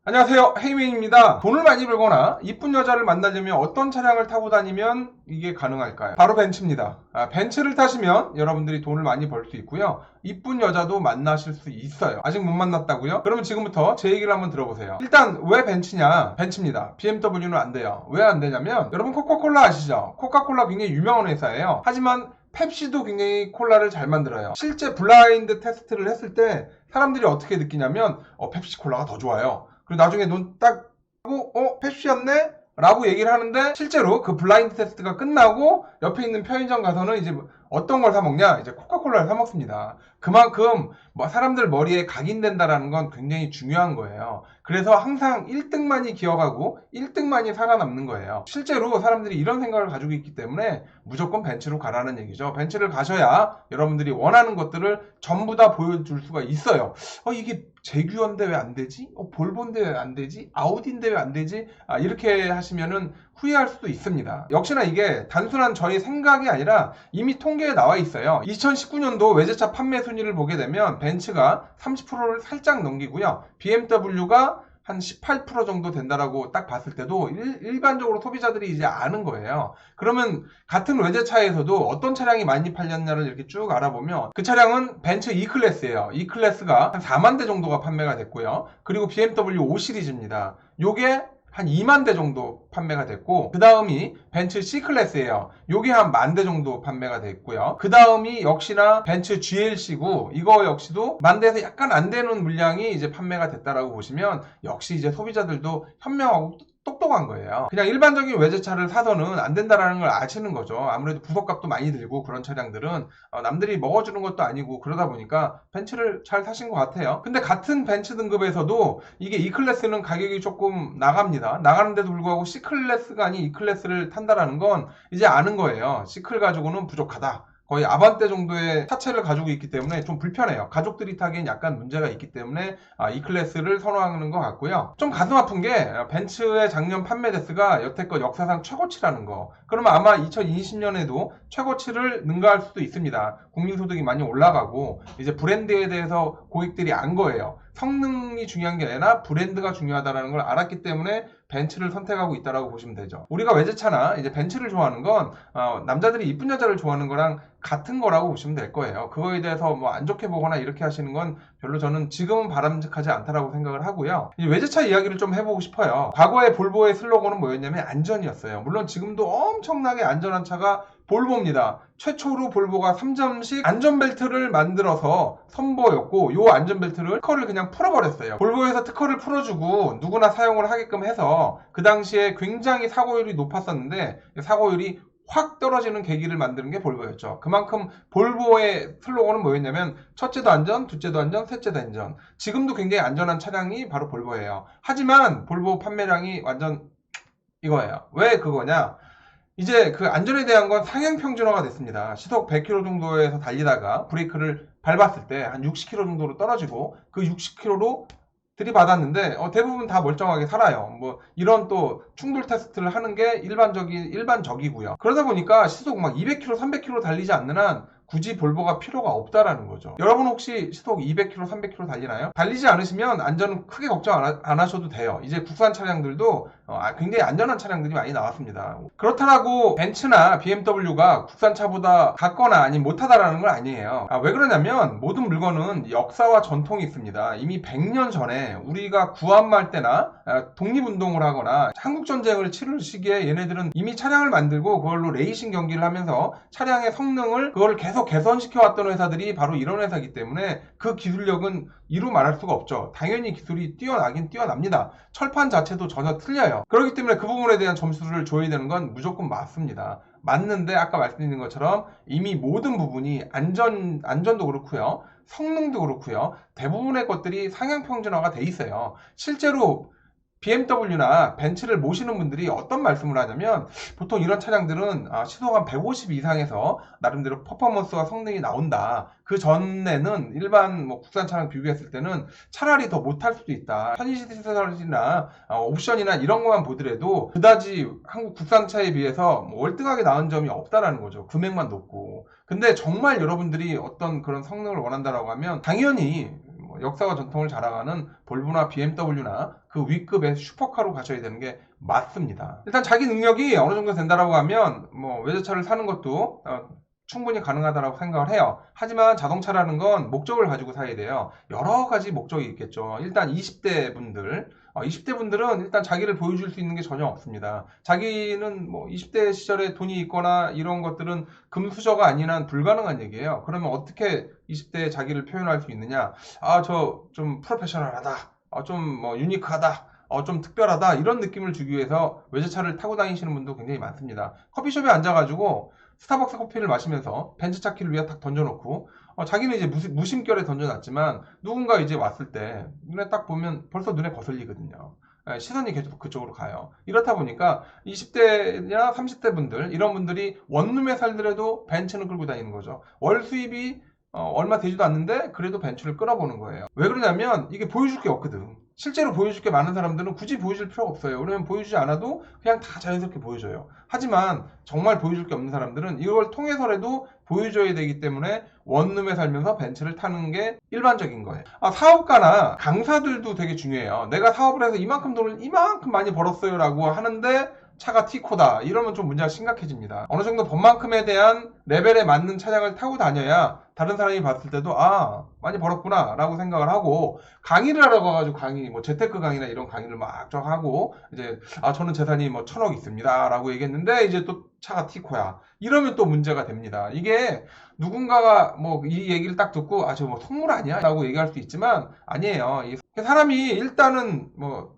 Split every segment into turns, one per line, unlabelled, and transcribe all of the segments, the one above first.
안녕하세요, 헤이맨입니다. 돈을 많이 벌거나 이쁜 여자를 만나려면 어떤 차량을 타고 다니면 이게 가능할까요? 바로 벤츠입니다. 벤츠를 타시면 여러분들이 돈을 많이 벌 수 있고요. 이쁜 여자도 만나실 수 있어요. 아직 못 만났다고요? 그러면 지금부터 제 얘기를 한번 들어보세요. 일단 왜 벤츠냐? 벤츠입니다. BMW는 안 돼요. 왜 안 되냐면 여러분 코카콜라 아시죠? 코카콜라 굉장히 유명한 회사예요. 하지만 펩시도 굉장히 콜라를 잘 만들어요. 실제 블라인드 테스트를 했을 때 사람들이 어떻게 느끼냐면 펩시 콜라가 더 좋아요. 그리고 나중에 눈 딱 하고 펩시였네? 라고 얘기를 하는데 실제로 그 블라인드 테스트가 끝나고 옆에 있는 편의점 가서는 이제 어떤 걸 사 먹냐? 이제 코카콜라를 사 먹습니다. 그만큼 사람들 머리에 각인된다라는 건 굉장히 중요한 거예요. 그래서 항상 1등만이 기억하고 1등만이 살아남는 거예요. 실제로 사람들이 이런 생각을 가지고 있기 때문에 무조건 벤츠로 가라는 얘기죠. 벤츠를 가셔야 여러분들이 원하는 것들을 전부 다 보여줄 수가 있어요. 이게 제규어인데 왜 안 되지? 볼보인데 왜 안 되지? 아우디인데 왜 안 되지? 이렇게 하시면은 후회할 수도 있습니다. 역시나 이게 단순한 저희 생각이 아니라 이미 통계에 나와 있어요. 2019년도 외제차 판매 순위를 보게 되면 벤츠가 30%를 살짝 넘기고요. BMW가 한 18% 정도 된다라고 딱 봤을 때도 일반적으로 소비자들이 이제 아는 거예요. 그러면 같은 외제차에서도 어떤 차량이 많이 팔렸냐를 이렇게 쭉 알아보면 그 차량은 벤츠 E클래스예요. E클래스가 한 4만 대 정도가 판매가 됐고요. 그리고 BMW 5 시리즈입니다. 요게 한 2만 대 정도 판매가 됐고 그 다음이 벤츠 C클래스예요. 요게 한 1만 대 정도 판매가 됐고요. 그 다음이 역시나 벤츠 GLC고 이거 역시도 1만 대에서 약간 안 되는 물량이 이제 판매가 됐다라고 보시면 역시 이제 소비자들도 현명하고 똑똑한 거예요. 그냥 일반적인 외제차를 사서는 안 된다라는 걸 아시는 거죠. 아무래도 부속값도 많이 들고 그런 차량들은 남들이 먹어주는 것도 아니고 그러다 보니까 벤츠를 잘 사신 것 같아요. 근데 같은 벤츠 등급에서도 이게 E클래스는 가격이 조금 나갑니다. 나가는데도 불구하고 C클래스가 아닌 E클래스를 탄다라는 건 이제 아는 거예요. C클 가지고는 부족하다. 거의 아반떼 정도의 차체를 가지고 있기 때문에 좀 불편해요. 가족들이 타기엔 약간 문제가 있기 때문에 E클래스를 선호하는 것 같고요. 좀 가슴 아픈 게 벤츠의 작년 판매 대수가 여태껏 역사상 최고치라는 거. 그러면 아마 2020년에도 최고치를 능가할 수도 있습니다. 국민소득이 많이 올라가고 이제 브랜드에 대해서 고객들이 안 거예요. 성능이 중요한 게 아니라 브랜드가 중요하다는 걸 알았기 때문에 벤츠를 선택하고 있다라고 보시면 되죠. 우리가 외제차나 이제 벤츠를 좋아하는 건 남자들이 이쁜 여자를 좋아하는 거랑 같은 거라고 보시면 될 거예요. 그거에 대해서 뭐 안 좋게 보거나 이렇게 하시는 건 별로 저는 지금은 바람직하지 않다라고 생각을 하고요. 이 외제차 이야기를 좀 해보고 싶어요. 과거에 볼보의 슬로건은 뭐였냐면 안전이었어요. 물론 지금도 엄청나게 안전한 차가 볼보입니다. 최초로 볼보가 3점식 안전벨트를 만들어서 선보였고 이 안전벨트를 특허를 그냥 풀어버렸어요. 볼보에서 특허를 풀어주고 누구나 사용을 하게끔 해서 그 당시에 굉장히 사고율이 높았었는데 사고율이 확 떨어지는 계기를 만드는 게 볼보였죠. 그만큼 볼보의 슬로건은 뭐였냐면 첫째도 안전, 둘째도 안전, 셋째도 안전. 지금도 굉장히 안전한 차량이 바로 볼보예요. 하지만 볼보 판매량이 완전 이거예요. 왜 그거냐? 이제 그 안전에 대한 건 상향 평준화가 됐습니다. 시속 100km 정도에서 달리다가 브레이크를 밟았을 때 한 60km 정도로 떨어지고 그 60km로 들이받았는데 대부분 다 멀쩡하게 살아요. 뭐 이런 또 충돌 테스트를 하는 게 일반적이고요. 그러다 보니까 시속 막 200km, 300km 달리지 않는 한 굳이 볼보가 필요가 없다라는 거죠. 여러분 혹시 시속 200km, 300km 달리나요? 달리지 않으시면 안전 크게 걱정 안 하셔도 돼요. 이제 국산 차량들도 굉장히 안전한 차량들이 많이 나왔습니다. 그렇다고 벤츠나 BMW가 국산차보다 같거나 아니면 못하다라는 건 아니에요. 왜 그러냐면 모든 물건은 역사와 전통이 있습니다. 이미 100년 전에 우리가 구한말 때나 독립운동을 하거나 한국전쟁을 치를 시기에 얘네들은 이미 차량을 만들고 그걸로 레이싱 경기를 하면서 차량의 성능을 그걸 계속 개선시켜 왔던 회사들이 바로 이런 회사이기 때문에 그 기술력은 이루 말할 수가 없죠. 당연히 기술이 뛰어나긴 뛰어납니다. 철판 자체도 전혀 틀려요. 그렇기 때문에 그 부분에 대한 점수를 줘야 되는 건 무조건 맞습니다. 맞는데 아까 말씀드린 것처럼 이미 모든 부분이 안전도 그렇고요. 성능도 그렇고요. 대부분의 것들이 상향 평준화가 돼 있어요. 실제로 BMW나 벤츠를 모시는 분들이 어떤 말씀을 하냐면 보통 이런 차량들은 시속 한 150 이상에서 나름대로 퍼포먼스와 성능이 나온다. 그 전에는 일반 국산 차량 비교했을 때는 차라리 더 못할 수도 있다. 편의시설이나 옵션이나 이런 것만 보더라도 그다지 한국 국산차에 비해서 월등하게 나은 점이 없다라는 거죠. 금액만 높고. 근데 정말 여러분들이 어떤 그런 성능을 원한다라고 하면 당연히 역사와 전통을 자랑하는 볼보나 BMW나 그 위급의 슈퍼카로 가셔야 되는 게 맞습니다. 일단 자기 능력이 어느 정도 된다라고 하면 외제차를 사는 것도 충분히 가능하다고 생각을 해요. 하지만 자동차라는 건 목적을 가지고 사야 돼요. 여러 가지 목적이 있겠죠. 일단 20대 분들, 20대 분들은 일단 자기를 보여줄 수 있는 게 전혀 없습니다. 자기는 20대 시절에 돈이 있거나 이런 것들은 금수저가 아닌 한 불가능한 얘기예요. 그러면 어떻게 20대에 자기를 표현할 수 있느냐? 저 좀 프로페셔널하다. 좀 유니크하다. 좀 특별하다. 이런 느낌을 주기 위해서 외제차를 타고 다니시는 분도 굉장히 많습니다. 커피숍에 앉아가지고 스타벅스 커피를 마시면서 벤츠차 키를 위에 딱 던져놓고 자기는 이제 무심결에 던져놨지만 누군가 이제 왔을 때 눈에 딱 보면 벌써 눈에 거슬리거든요. 시선이 계속 그쪽으로 가요. 이렇다 보니까 20대냐 30대 분들 이런 분들이 원룸에 살더라도 벤츠는 끌고 다니는 거죠. 월 수입이 얼마 되지도 않는데 그래도 벤츠를 끌어보는 거예요. 왜 그러냐면 이게 보여줄 게 없거든. 실제로 보여줄 게 많은 사람들은 굳이 보여줄 필요가 없어요. 왜냐면 보여주지 않아도 그냥 다 자연스럽게 보여줘요. 하지만 정말 보여줄 게 없는 사람들은 이걸 통해서라도 보여줘야 되기 때문에 원룸에 살면서 벤츠를 타는 게 일반적인 거예요. 사업가나 강사들도 되게 중요해요. 내가 사업을 해서 이만큼 돈을 이만큼 많이 벌었어요 라고 하는데 차가 T코다 이러면 좀 문제가 심각해집니다. 어느 정도 법만큼에 대한 레벨에 맞는 차량을 타고 다녀야 다른 사람이 봤을 때도 많이 벌었구나 라고 생각을 하고, 강의를 하라고 해가지고 강의 재테크 강의나 이런 강의를 막 하고 이제 저는 재산이 1000억 있습니다 라고 얘기했는데 이제 또 차가 T코야 이러면 또 문제가 됩니다. 이게 누군가가 이 얘기를 딱 듣고 저거 속물 아니야? 라고 얘기할 수 있지만 아니에요. 사람이 일단은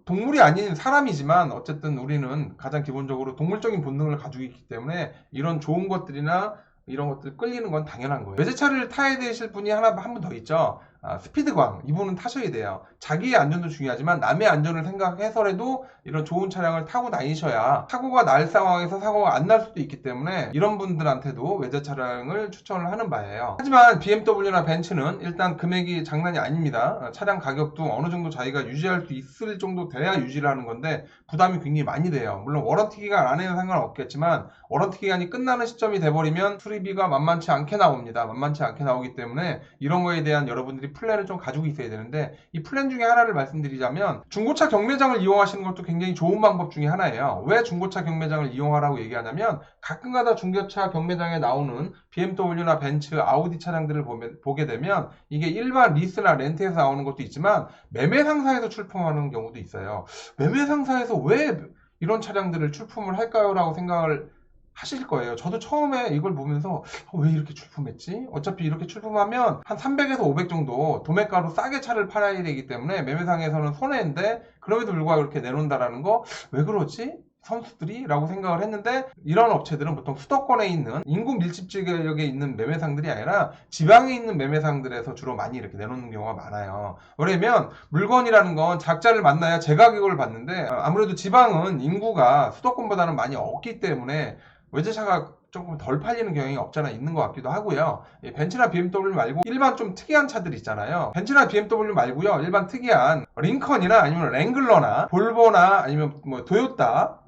동물이 아닌 사람이지만 어쨌든 우리는 가장 기본적으로 동물적인 본능을 가지고 있기 때문에 이런 좋은 것들이나 이런 것들 끌리는 건 당연한 거예요. 외제차를 타야 되실 분이 한 분 더 있죠. 스피드광. 이분은 타셔야 돼요. 자기의 안전도 중요하지만 남의 안전을 생각해서라도 이런 좋은 차량을 타고 다니셔야 사고가 날 상황에서 사고가 안 날 수도 있기 때문에 이런 분들한테도 외제 차량을 추천을 하는 바예요. 하지만 BMW나 벤츠는 일단 금액이 장난이 아닙니다. 차량 가격도 어느 정도 자기가 유지할 수 있을 정도 돼야 유지를 하는 건데 부담이 굉장히 많이 돼요. 물론 워런티 기간 안에는 상관없겠지만 워런티 기간이 끝나는 시점이 돼버리면 수리비가 만만치 않게 나옵니다. 만만치 않게 나오기 때문에 이런 거에 대한 여러분들이 플랜을 좀 가지고 있어야 되는데, 이 플랜 중에 하나를 말씀드리자면 중고차 경매장을 이용하시는 것도 굉장히 좋은 방법 중에 하나예요. 왜 중고차 경매장을 이용하라고 얘기하냐면 가끔가다 중고차 경매장에 나오는 BMW나 벤츠, 아우디 차량들을 보게 되면 이게 일반 리스나 렌트에서 나오는 것도 있지만 매매 상사에서 출품하는 경우도 있어요. 매매 상사에서 왜 이런 차량들을 출품을 할까요? 라고 생각을 하실 거예요. 저도 처음에 이걸 보면서 왜 이렇게 출품했지? 어차피 이렇게 출품하면 한 300에서 500 정도 도매가로 싸게 차를 팔아야 되기 때문에 매매상에서는 손해인데 그럼에도 불구하고 이렇게 내놓는다라는 거 왜 그러지? 선수들이? 라고 생각을 했는데, 이런 업체들은 보통 수도권에 있는 인구 밀집 지역에 있는 매매상들이 아니라 지방에 있는 매매상들에서 주로 많이 이렇게 내놓는 경우가 많아요. 왜냐면 물건이라는 건 작자를 만나야 제 가격을 받는데 아무래도 지방은 인구가 수도권보다는 많이 없기 때문에 외제차가 조금 덜 팔리는 경향이 없잖아 있는 것 같기도 하고요. 벤츠나 BMW 말고 일반 좀 특이한 차들 있잖아요. 벤츠나 BMW 말고요. 일반 특이한 링컨이나 아니면 랭글러나 볼보나 아니면 도요타,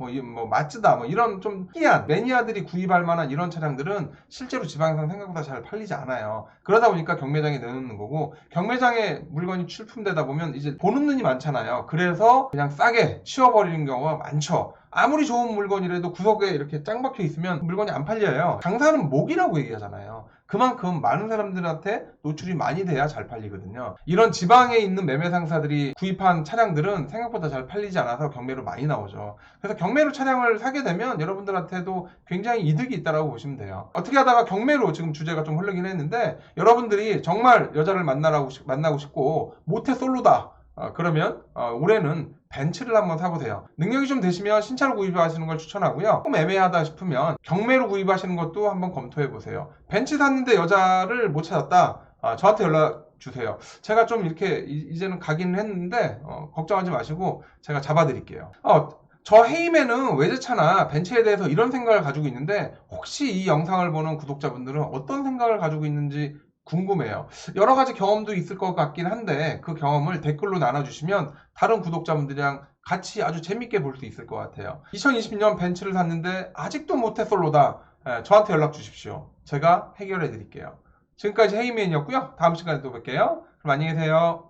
마츠다 이런 좀 특이한 매니아들이 구입할 만한 이런 차량들은 실제로 지방에서는 생각보다 잘 팔리지 않아요. 그러다 보니까 경매장에 내놓는 거고, 경매장에 물건이 출품되다 보면 이제 보는 눈이 많잖아요. 그래서 그냥 싸게 치워버리는 경우가 많죠. 아무리 좋은 물건이라도 구석에 이렇게 짱 박혀 있으면 물건이 안 팔려요. 강사는 목이라고 얘기하잖아요. 그만큼 많은 사람들한테 노출이 많이 돼야 잘 팔리거든요. 이런 지방에 있는 매매 상사들이 구입한 차량들은 생각보다 잘 팔리지 않아서 경매로 많이 나오죠. 그래서 경매로 차량을 사게 되면 여러분들한테도 굉장히 이득이 있다고 보시면 돼요. 어떻게 하다가 경매로, 지금 주제가 좀 흐르긴 했는데, 여러분들이 정말 여자를 만나고 싶고 모태솔로다. 그러면 올해는 벤츠를 한번 사보세요. 능력이 좀 되시면 신차로 구입하시는 걸 추천하고요. 조금 애매하다 싶으면 경매로 구입하시는 것도 한번 검토해보세요. 벤츠 샀는데 여자를 못 찾았다. 저한테 연락 주세요. 제가 좀 이렇게 이제는 가기는 했는데 걱정하지 마시고 제가 잡아드릴게요. 저 헤이맨은 외제차나 벤츠에 대해서 이런 생각을 가지고 있는데, 혹시 이 영상을 보는 구독자분들은 어떤 생각을 가지고 있는지 궁금해요. 여러 가지 경험도 있을 것 같긴 한데 그 경험을 댓글로 나눠주시면 다른 구독자분들이랑 같이 아주 재밌게 볼 수 있을 것 같아요. 2020년 벤츠를 샀는데 아직도 모태솔로다. 저한테 연락 주십시오. 제가 해결해 드릴게요. 지금까지 헤이맨이었고요. 다음 시간에 또 뵐게요. 그럼 안녕히 계세요.